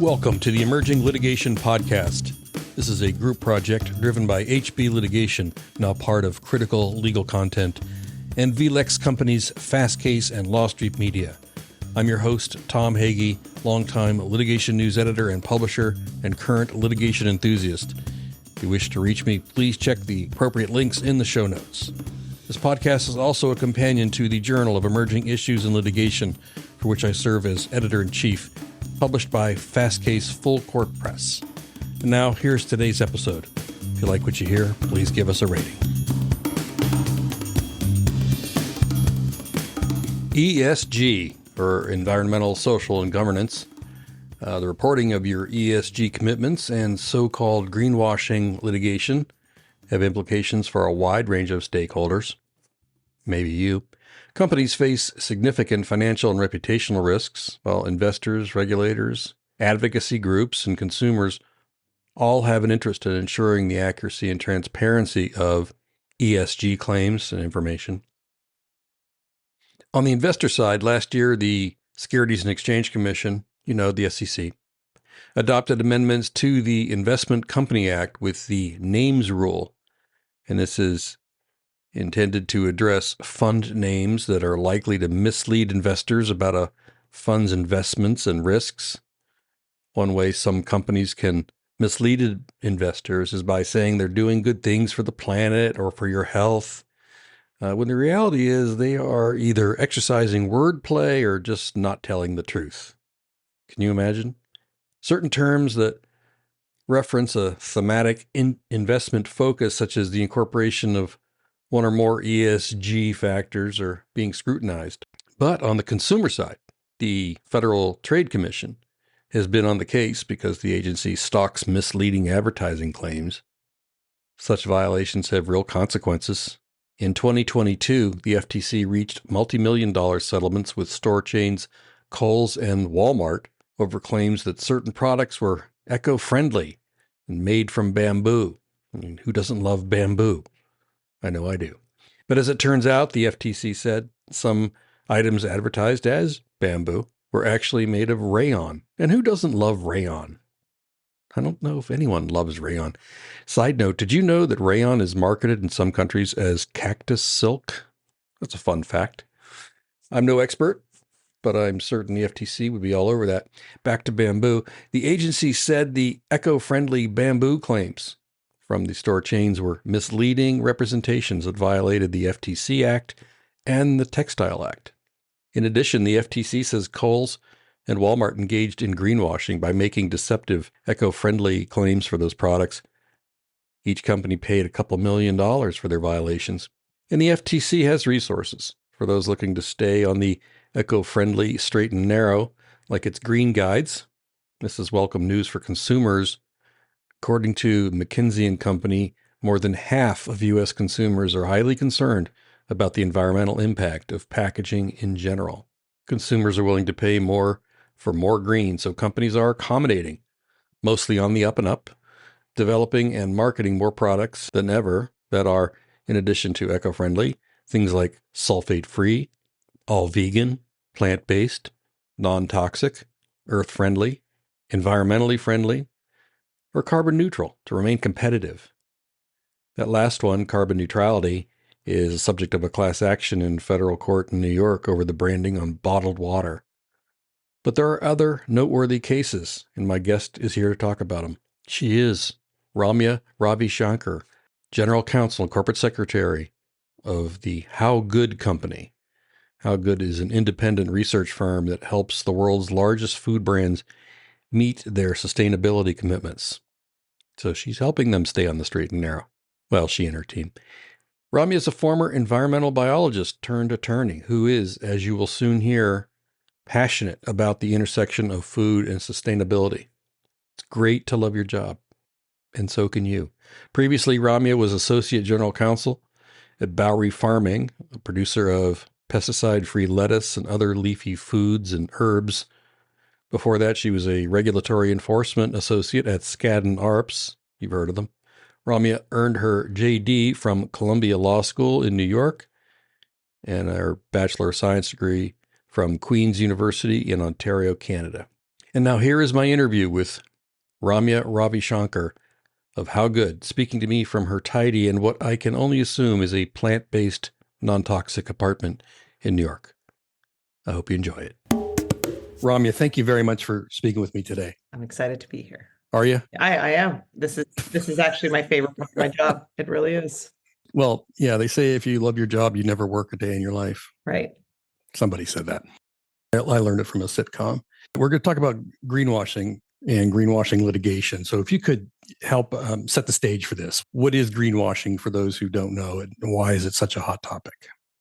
Welcome to the Emerging Litigation Podcast. This is a group project driven by HB Litigation, now part of Critical Legal Content, and VLEX Companies Fast Case and Law Street Media. I'm your host, Tom Hagee, longtime litigation news editor and publisher, and current litigation enthusiast. If you wish to reach me, please check the appropriate links in the show notes. This podcast is also a companion to the Journal of Emerging Issues in Litigation, for which I serve as editor-in-chief, published by Fast Case Full Court Press. And now, here's today's episode. If you like what you hear, please give us a rating. ESG, or Environmental, Social, and Governance. The reporting of your ESG commitments and so-called greenwashing litigation have implications for a wide range of stakeholders. Maybe you. Companies face significant financial and reputational risks, while investors, regulators, advocacy groups, and consumers all have an interest in ensuring the accuracy and transparency of ESG claims and information. On the investor side, last year, the Securities and Exchange Commission, the SEC, adopted amendments to the Investment Company Act with the names rule. And this is intended to address fund names that are likely to mislead investors about a fund's investments and risks. One way some companies can mislead investors is by saying they're doing good things for the planet or for your health, when the reality is they are either exercising wordplay or just not telling the truth. Can you imagine? Certain terms that reference a thematic investment focus, such as the incorporation of one or more ESG factors, are being scrutinized. But on the consumer side, the Federal Trade Commission has been on the case because the agency stalks misleading advertising claims. Such violations have real consequences. In 2022, the FTC reached multi-million-dollar settlements with store chains Kohl's and Walmart over claims that certain products were eco-friendly and made from bamboo. I mean, who doesn't love bamboo? I know I do. But as it turns out, the FTC said some items advertised as bamboo were actually made of rayon. And who doesn't love rayon? I don't know if anyone loves rayon. Side note, did you know that rayon is marketed in some countries as cactus silk? That's a fun fact. I'm no expert, but I'm certain the FTC would be all over that. Back to bamboo. The agency said the eco-friendly bamboo claims from the store chains were misleading representations that violated the FTC Act and the Textile Act. In addition, the FTC says Kohl's and Walmart engaged in greenwashing by making deceptive eco-friendly claims for those products. Each company paid a couple $1 million for their violations. And the FTC has resources for those looking to stay on the eco-friendly straight and narrow, like its green guides. This is welcome news for consumers. According to McKinsey & Company, more than half of U.S. consumers are highly concerned about the environmental impact of packaging in general. Consumers are willing to pay more for more green, so companies are accommodating, mostly on the up and up, developing and marketing more products than ever that are, in addition to eco-friendly, things like sulfate-free, all vegan, plant-based, non-toxic, earth-friendly, environmentally friendly, or carbon neutral to remain competitive. That last one, carbon neutrality, is a subject of a class action in federal court in New York over the branding on bottled water. But there are other noteworthy cases, and my guest is here to talk about them. She is Ramya Ravi Shankar, General Counsel and Corporate Secretary of the How Good Company. How Good is an independent research firm that helps the world's largest food brands meet their sustainability commitments. So she's helping them stay on the straight and narrow. Well, she and her team. Ramya is a former environmental biologist turned attorney who is, as you will soon hear, passionate about the intersection of food and sustainability. It's great to love your job, and so can you. Previously, Ramya was Associate General Counsel at Bowery Farming, a producer of pesticide-free lettuce and other leafy foods and herbs. Before that, she was a regulatory enforcement associate at Skadden Arps. You've heard of them. Ramya earned her JD from Columbia Law School in New York and her Bachelor of Science degree from Queen's University in Ontario, Canada. And now here is my interview with Ramya Ravishankar of How Good, speaking to me from her tidy and what I can only assume is a plant-based, non-toxic apartment in New York. I hope you enjoy it. Ramya, thank you very much for speaking with me today. I'm excited to be here. Are you? I am. This is actually my favorite part of my job. It really is. Well, yeah, they say if you love your job, you never work a day in your life. Right. Somebody said that. I learned it from a sitcom. We're going to talk about greenwashing and greenwashing litigation. So if you could help set the stage for this, what is greenwashing for those who don't know it, and why is it such a hot topic?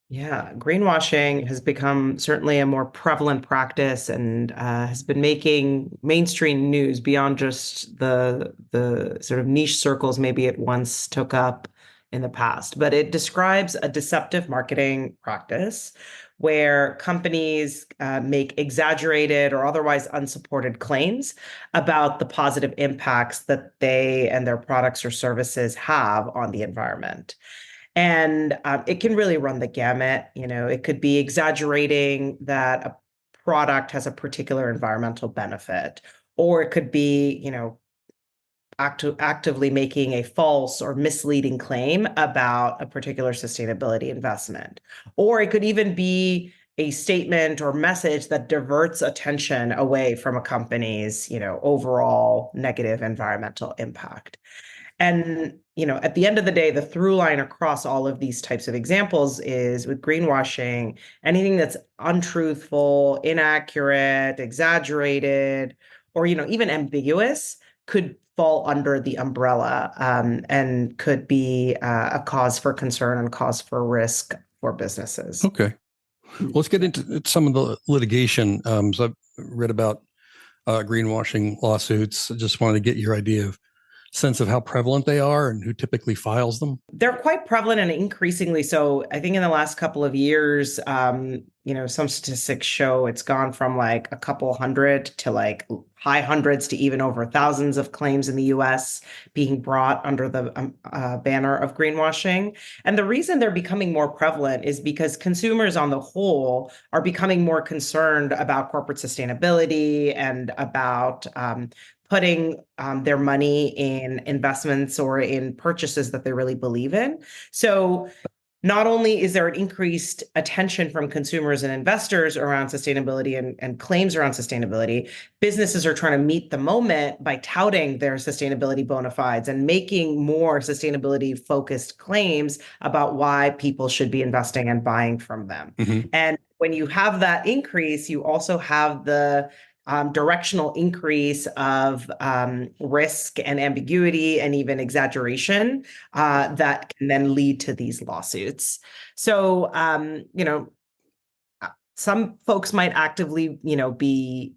Yeah, greenwashing has become certainly a more prevalent practice and has been making mainstream news beyond just the sort of niche circles maybe it once took up in the past. But it describes a deceptive marketing practice where companies make exaggerated or otherwise unsupported claims about the positive impacts that they and their products or services have on the environment. And it can really run the gamut. It could be exaggerating that a product has a particular environmental benefit, or it could be, actively making a false or misleading claim about a particular sustainability investment. Or it could even be a statement or message that diverts attention away from a company's, overall negative environmental impact. And, at the end of the day, the through line across all of these types of examples is with greenwashing, anything that's untruthful, inaccurate, exaggerated, or, even ambiguous could fall under the umbrella and could be a cause for concern and cause for risk for businesses. Okay. Well, let's get into some of the litigation. So I've read about greenwashing lawsuits. I just wanted to get your sense of how prevalent they are and who typically files them. They're quite prevalent and increasingly so. I think in the last couple of years, some statistics show it's gone from like a couple hundred to like high hundreds to even over thousands of claims in the US being brought under the banner of greenwashing. And the reason they're becoming more prevalent is because consumers on the whole are becoming more concerned about corporate sustainability and about putting their money in investments or in purchases that they really believe in. So not only is there an increased attention from consumers and investors around sustainability and claims around sustainability, businesses are trying to meet the moment by touting their sustainability bona fides and making more sustainability focused claims about why people should be investing and buying from them. Mm-hmm. And when you have that increase, you also have the directional increase of risk and ambiguity and even exaggeration that can then lead to these lawsuits. So, some folks might actively, be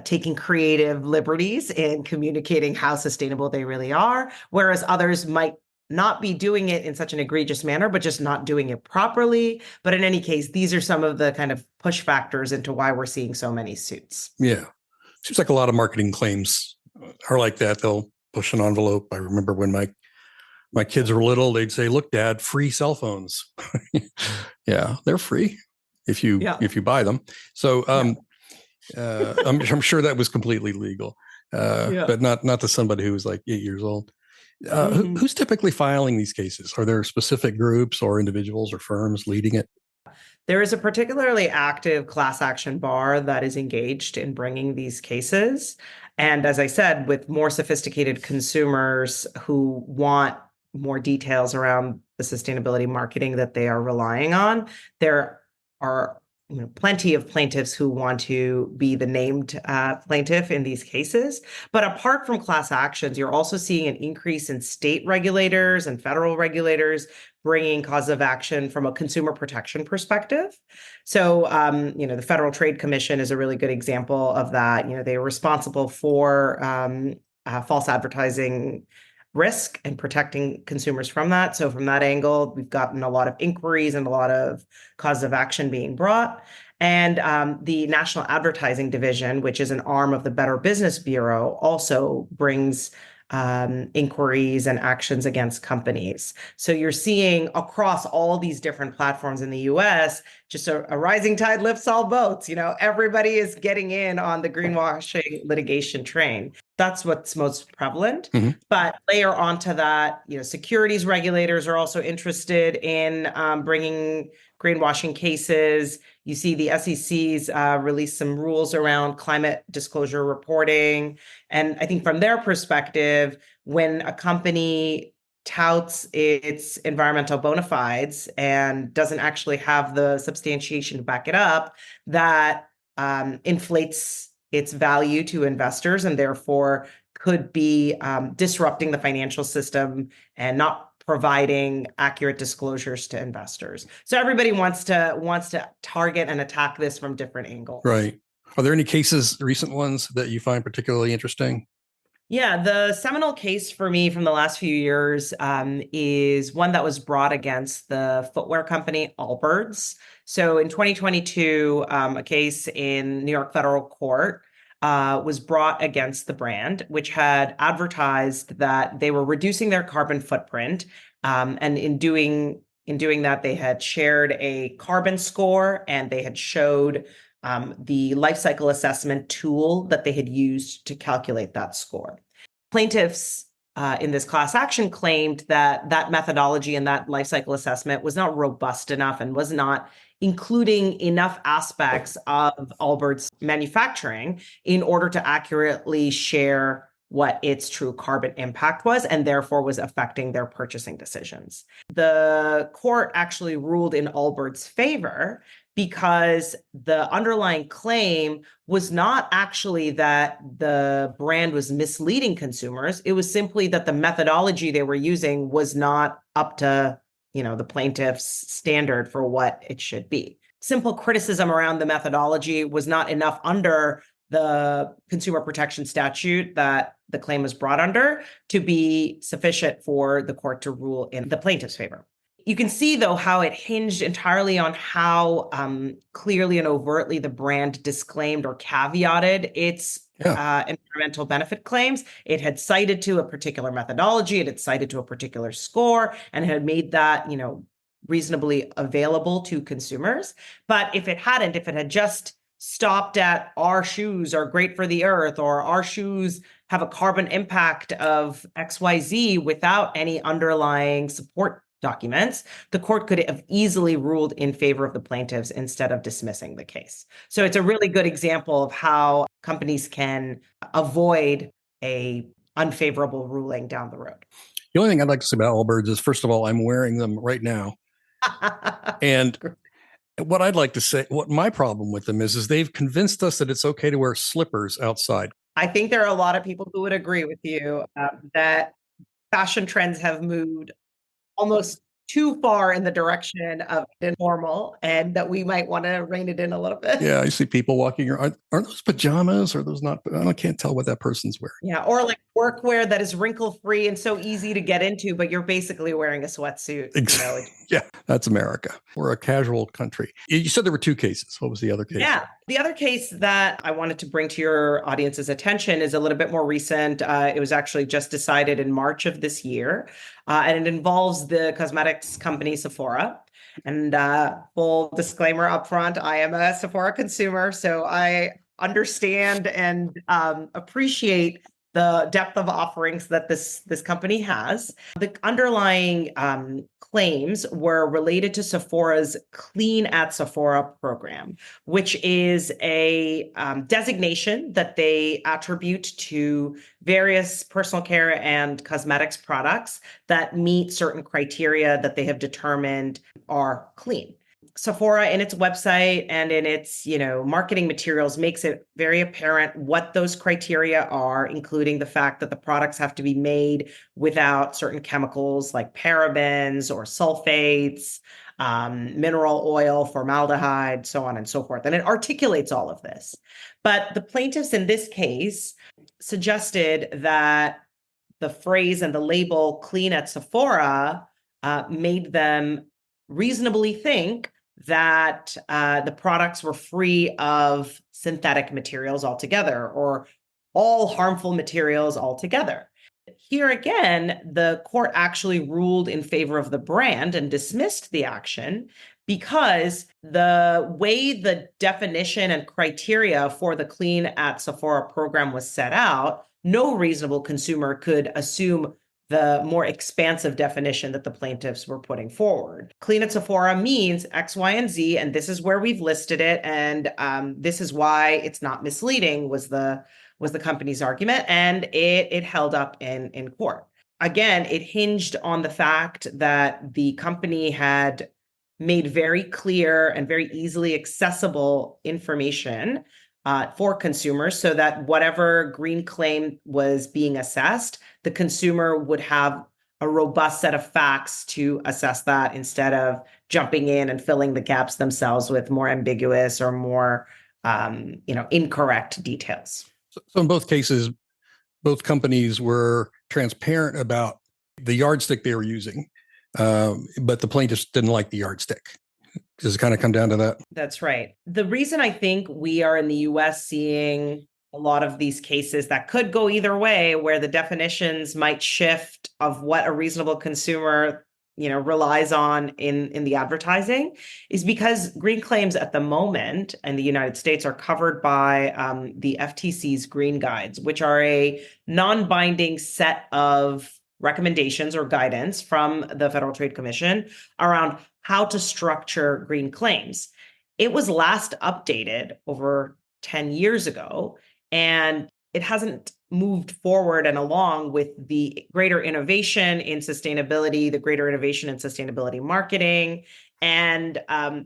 taking creative liberties in communicating how sustainable they really are, whereas others might not be doing it in such an egregious manner, but just not doing it properly. But in any case, these are some of the kind of push factors into why we're seeing so many suits. Yeah. Seems like a lot of marketing claims are like that. They'll push an envelope. I remember when my kids were little, they'd say, "Look, Dad, free cell phones." Yeah, they're free if you buy them. So I'm sure that was completely legal, but not to somebody who was like 8 years old. Who's typically filing these cases? Are there specific groups or individuals or firms leading it? There is a particularly active class action bar that is engaged in bringing these cases. And as I said, with more sophisticated consumers who want more details around the sustainability marketing that they are relying on, there are plenty of plaintiffs who want to be the named plaintiff in these cases. But apart from class actions, you're also seeing an increase in state regulators and federal regulators bringing cause of action from a consumer protection perspective. So, the Federal Trade Commission is a really good example of that. They are responsible for false advertising risk and protecting consumers from that. So from that angle, we've gotten a lot of inquiries and a lot of causes of action being brought. And the National Advertising Division, which is an arm of the Better Business Bureau, also brings inquiries and actions against companies. So you're seeing across all these different platforms in the US, just a rising tide lifts all boats. Everybody is getting in on the greenwashing litigation train. That's what's most prevalent. Mm-hmm. But layer onto that, securities regulators are also interested in bringing greenwashing cases. You see the SEC's release some rules around climate disclosure reporting. And I think from their perspective, when a company touts its environmental bona fides and doesn't actually have the substantiation to back it up, that inflates its value to investors and therefore could be disrupting the financial system and not providing accurate disclosures to investors. So everybody wants to target and attack this from different angles. Right. Are there any cases, recent ones, that you find particularly interesting? Yeah, the seminal case for me from the last few years is one that was brought against the footwear company Allbirds. So in 2022, a case in New York federal court was brought against the brand, which had advertised that they were reducing their carbon footprint, and in doing that, they had shared a carbon score and they had showed the life cycle assessment tool that they had used to calculate that score. Plaintiffs in this class action claimed that methodology and that life cycle assessment was not robust enough and was not including enough aspects of Allbirds manufacturing in order to accurately share what its true carbon impact was, and therefore was affecting their purchasing decisions. The court actually ruled in Allbirds' favor because the underlying claim was not actually that the brand was misleading consumers. It was simply that the methodology they were using was not up to, the plaintiff's standard for what it should be. Simple criticism around the methodology was not enough under the consumer protection statute that the claim was brought under to be sufficient for the court to rule in the plaintiff's favor. You can see, though, how it hinged entirely on how clearly and overtly the brand disclaimed or caveated its environmental benefit claims. It had cited to a particular methodology, it had cited to a particular score, and had made that, reasonably available to consumers. But if it had just stopped at our shoes are great for the earth, or our shoes have a carbon impact of XYZ without any underlying support documents, the court could have easily ruled in favor of the plaintiffs instead of dismissing the case. So it's a really good example of how companies can avoid a unfavorable ruling down the road. The only thing I'd like to say about Allbirds is, first of all, I'm wearing them right now. And what I'd like to say, what my problem with them is they've convinced us that it's okay to wear slippers outside. I think there are a lot of people who would agree with you that fashion trends have moved almost too far in the direction of normal, and that we might want to rein it in a little bit. Yeah, I see people walking around. Are those pajamas? Or those not? I can't tell what that person's wearing. Yeah, or like workwear that is wrinkle-free and so easy to get into, but you're basically wearing a sweatsuit. Yeah, that's America. We're a casual country. You said there were two cases. What was the other case? Yeah, the other case that I wanted to bring to your audience's attention is a little bit more recent. It was actually just decided in March of this year, and it involves the cosmetics company Sephora. And full disclaimer up front, I am a Sephora consumer, so I understand and appreciate the depth of offerings that this company has. The underlying claims were related to Sephora's Clean at Sephora program, which is a designation that they attribute to various personal care and cosmetics products that meet certain criteria that they have determined are clean. Sephora in its website and in its, marketing materials makes it very apparent what those criteria are, including the fact that the products have to be made without certain chemicals like parabens or sulfates, mineral oil, formaldehyde, so on and so forth. And it articulates all of this. But the plaintiffs in this case suggested that the phrase and the label "Clean at Sephora" made them reasonably think that the products were free of synthetic materials altogether, or all harmful materials altogether. Here again, the court actually ruled in favor of the brand and dismissed the action because the way the definition and criteria for the Clean at Sephora program was set out, no reasonable consumer could assume the more expansive definition that the plaintiffs were putting forward. Clean at Sephora means X, Y, and Z, and this is where we've listed it, and this is why it's not misleading, was the company's argument, and it held up in court. Again, it hinged on the fact that the company had made very clear and very easily accessible information for consumers so that whatever green claim was being assessed, the consumer would have a robust set of facts to assess that instead of jumping in and filling the gaps themselves with more ambiguous or more incorrect details. So in both cases, both companies were transparent about the yardstick they were using, but the plaintiffs didn't like the yardstick. Does it kind of come down to that? That's right. The reason I think we are in the US seeing a lot of these cases that could go either way, where the definitions might shift of what a reasonable consumer relies on in the advertising, is because green claims at the moment in the United States are covered by the FTC's green guides, which are a non-binding set of recommendations or guidance from the Federal Trade Commission around how to structure green claims. It was last updated over 10 years ago, and it hasn't moved forward and along with the greater innovation in sustainability, the greater innovation in sustainability marketing, and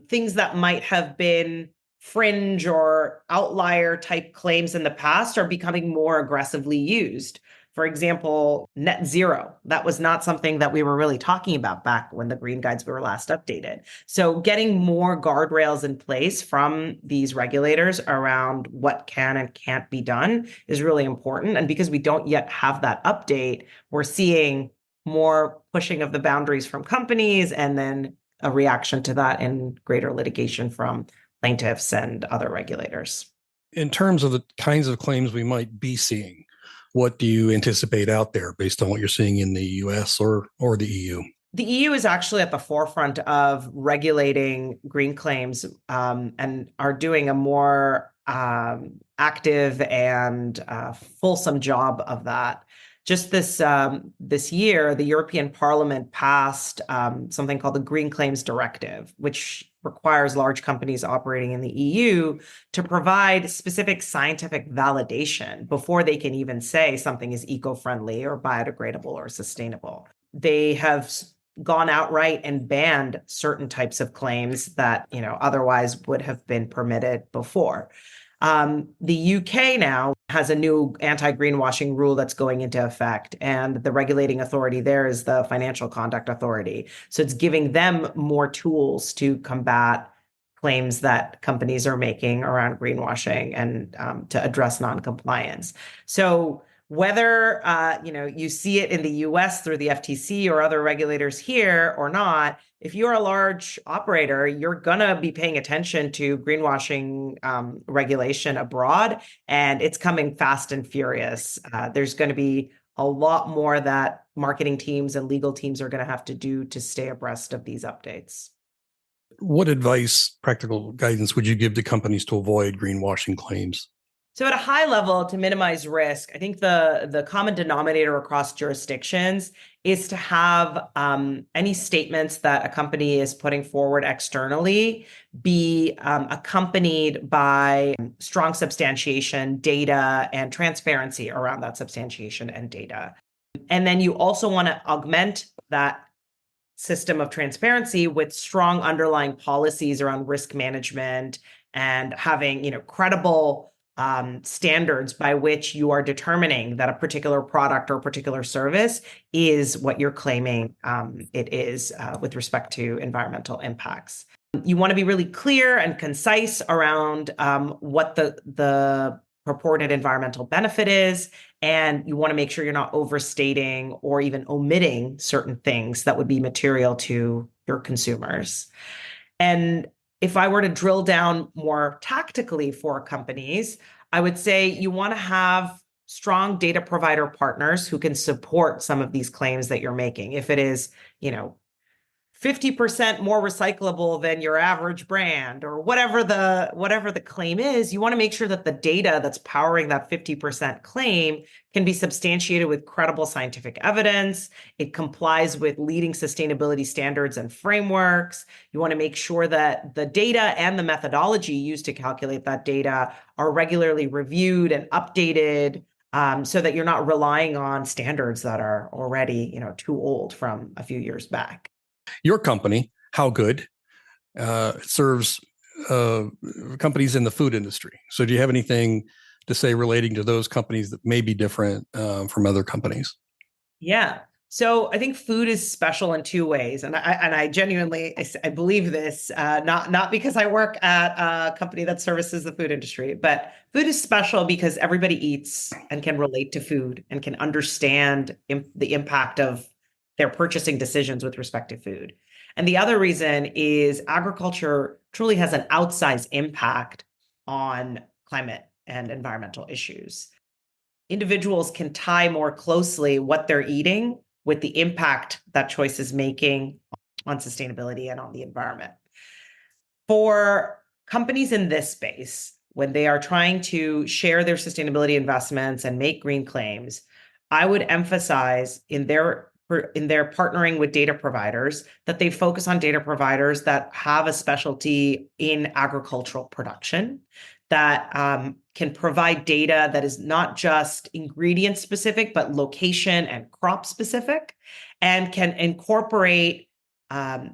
things that might have been fringe or outlier type claims in the past are becoming more aggressively used. For example, net zero. That was not something that we were really talking about back when the green guides were last updated. So getting more guardrails in place from these regulators around what can and can't be done is really important. And because we don't yet have that update, we're seeing more pushing of the boundaries from companies and then a reaction to that in greater litigation from plaintiffs and other regulators. In terms of the kinds of claims we might be seeing, what do you anticipate out there based on what you're seeing in the US or the EU? The EU is actually at the forefront of regulating green claims and are doing a more active and fulsome job of that. Just this year, the European Parliament passed something called the Green Claims Directive, which requires large companies operating in the EU to provide specific scientific validation before they can even say something is eco-friendly or biodegradable or sustainable. They have gone outright and banned certain types of claims that otherwise would have been permitted before. The UK now has a new anti-greenwashing rule that's going into effect, and the regulating authority there is the Financial Conduct Authority. So it's giving them more tools to combat claims that companies are making around greenwashing and to address non-compliance. So whether you see it in the US through the FTC or other regulators here or not, if you're a large operator, you're going to be paying attention to greenwashing regulation abroad, and it's coming fast and furious. There's going to be a lot more that marketing teams and legal teams are going to have to do to stay abreast of these updates. What advice, practical guidance would you give to companies to avoid greenwashing claims? So at a high level, to minimize risk, I think the common denominator across jurisdictions is to have any statements that a company is putting forward externally be accompanied by strong substantiation, data, and transparency around that substantiation and data. And then you also want to augment that system of transparency with strong underlying policies around risk management and having credible standards by which you are determining that a particular product or particular service is what you're claiming it is with respect to environmental impacts. You want to be really clear and concise around what the purported environmental benefit is, and you want to make sure you're not overstating or even omitting certain things that would be material to your consumers. And if I were to drill down more tactically for companies, I would say you want to have strong data provider partners who can support some of these claims that you're making. If it is, 50% more recyclable than your average brand, or whatever the claim is, you want to make sure that the data that's powering that 50% claim can be substantiated with credible scientific evidence. It complies with leading sustainability standards and frameworks. You want to make sure that the data and the methodology used to calculate that data are regularly reviewed and updated, so that you're not relying on standards that are already, too old from a few years back. Your company, How Good, serves companies in the food industry. So do you have anything to say relating to those companies that may be different from other companies? Yeah. So I think food is special in two ways. And I genuinely, I believe this, not because I work at a company that services the food industry, but food is special because everybody eats and can relate to food and can understand the impact of their purchasing decisions with respect to food. And the other reason is agriculture truly has an outsized impact on climate and environmental issues. Individuals can tie more closely what they're eating with the impact that choice is making on sustainability and on the environment. For companies in this space, when they are trying to share their sustainability investments and make green claims, I would emphasize in their partnering with data providers that they focus on data providers that have a specialty in agricultural production, that can provide data that is not just ingredient specific, but location and crop specific, and can incorporate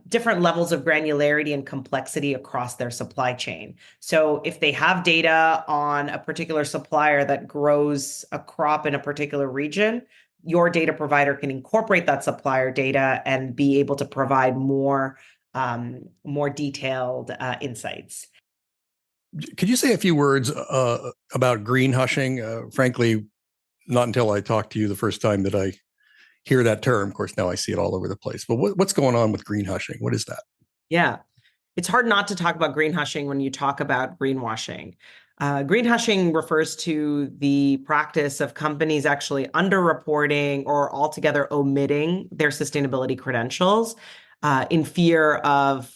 different levels of granularity and complexity across their supply chain. So if they have data on a particular supplier that grows a crop in a particular region, your data provider can incorporate that supplier data and be able to provide more detailed insights. Could you say a few words about green hushing? Frankly, not until I talked to you the first time that I hear that term. Of course, now I see it all over the place. But what's going on with green hushing? What is that? Yeah, it's hard not to talk about green hushing when you talk about greenwashing. Green hushing refers to the practice of companies actually underreporting or altogether omitting their sustainability credentials in fear of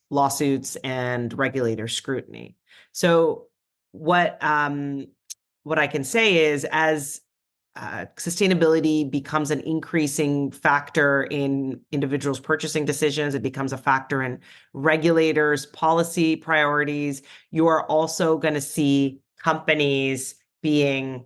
lawsuits and regulator scrutiny. So what I can say is, as sustainability becomes an increasing factor in individuals' purchasing decisions, it becomes a factor in regulators' policy priorities. You are also going to see companies being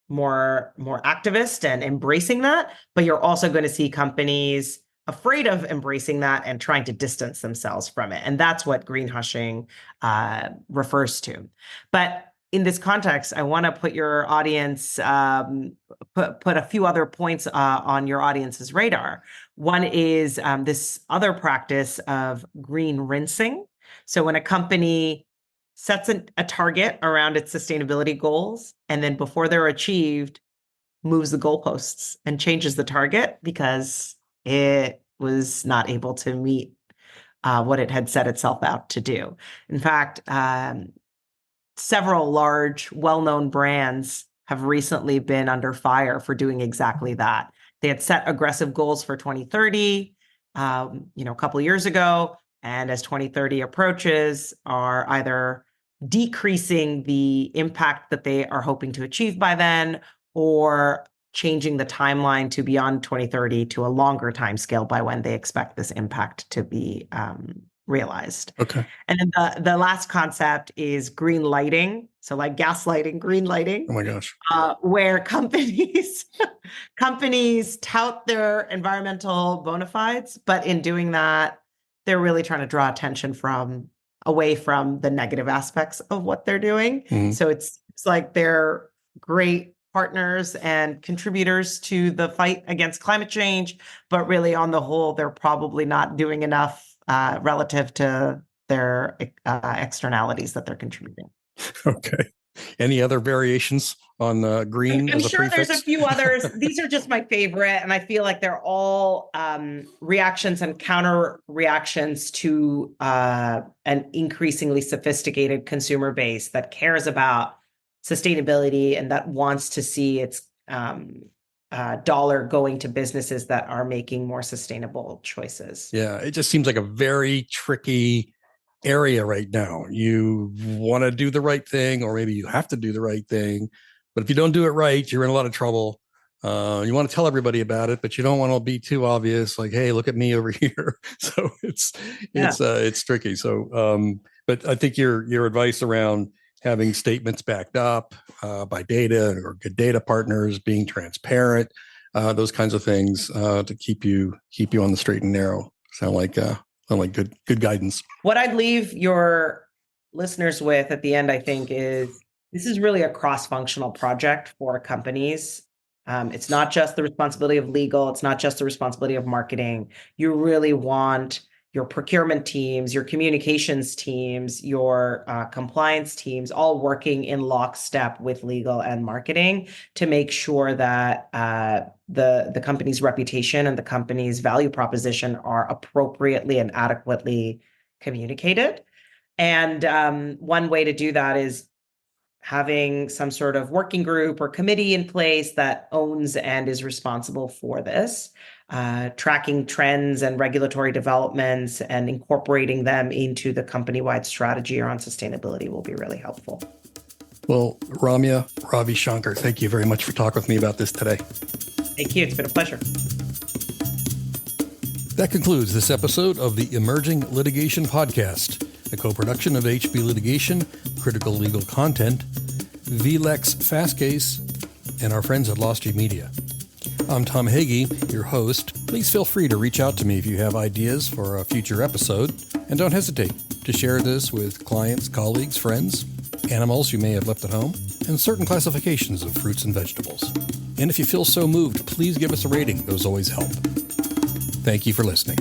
more activist and embracing that, but you're also going to see companies afraid of embracing that and trying to distance themselves from it. And that's what green hushing refers to. But in this context, I want to put your audience, put a few other points on your audience's radar. One is this other practice of green rinsing. So when a company sets a target around its sustainability goals, and then before they're achieved, moves the goalposts and changes the target because it was not able to meet what it had set itself out to do. In fact, several large, well-known brands have recently been under fire for doing exactly that. They had set aggressive goals for 2030, a couple of years ago, and as 2030 approaches, are either decreasing the impact that they are hoping to achieve by then, or changing the timeline to beyond 2030 to a longer timescale by when they expect this impact to be realized. Okay. And then the last concept is green lighting. So like gaslighting, green lighting. Oh my gosh. Where companies tout their environmental bona fides, but in doing that, they're really trying to draw attention away from the negative aspects of what they're doing. Mm-hmm. So it's like they're great partners and contributors to the fight against climate change, but really on the whole, they're probably not doing enough relative to their externalities that they're contributing. Okay. Any other variations on green I'm as a sure prefix? there's a few others. These are just my favorite, and I feel like they're all reactions and counter reactions to an increasingly sophisticated consumer base that cares about sustainability and that wants to see its dollar going to businesses that are making more sustainable choices. Yeah, it just seems like a very tricky area right now. You want to do the right thing, or maybe you have to do the right thing. But if you don't do it right, you're in a lot of trouble. You want to tell everybody about it, but you don't want to be too obvious, like, "Hey, look at me over here." So it's tricky. So, but I think your advice around having statements backed up by data or good data partners, being transparent, those kinds of things to keep you on the straight and narrow sound like good guidance. What I'd leave your listeners with at the end, I think, is this is really a cross-functional project for companies. It's not just the responsibility of legal. It's not just the responsibility of marketing. You really want your procurement teams, your communications teams, your compliance teams, all working in lockstep with legal and marketing to make sure that the company's reputation and the company's value proposition are appropriately and adequately communicated. And one way to do that is having some sort of working group or committee in place that owns and is responsible for this, tracking trends and regulatory developments and incorporating them into the company-wide strategy around sustainability will be really helpful. Well, Ramya Ravi Shankar, thank you very much for talking with me about this today. Thank you. It's been a pleasure. That concludes this episode of the Emerging Litigation Podcast, a co-production of HB Litigation, Critical Legal Content, VLEX Fastcase, and our friends at Lost G Media. I'm Tom Hagee, your host. Please feel free to reach out to me if you have ideas for a future episode, and don't hesitate to share this with clients, colleagues, friends, animals you may have left at home, and certain classifications of fruits and vegetables. And if you feel so moved, please give us a rating. Those always help. Thank you for listening.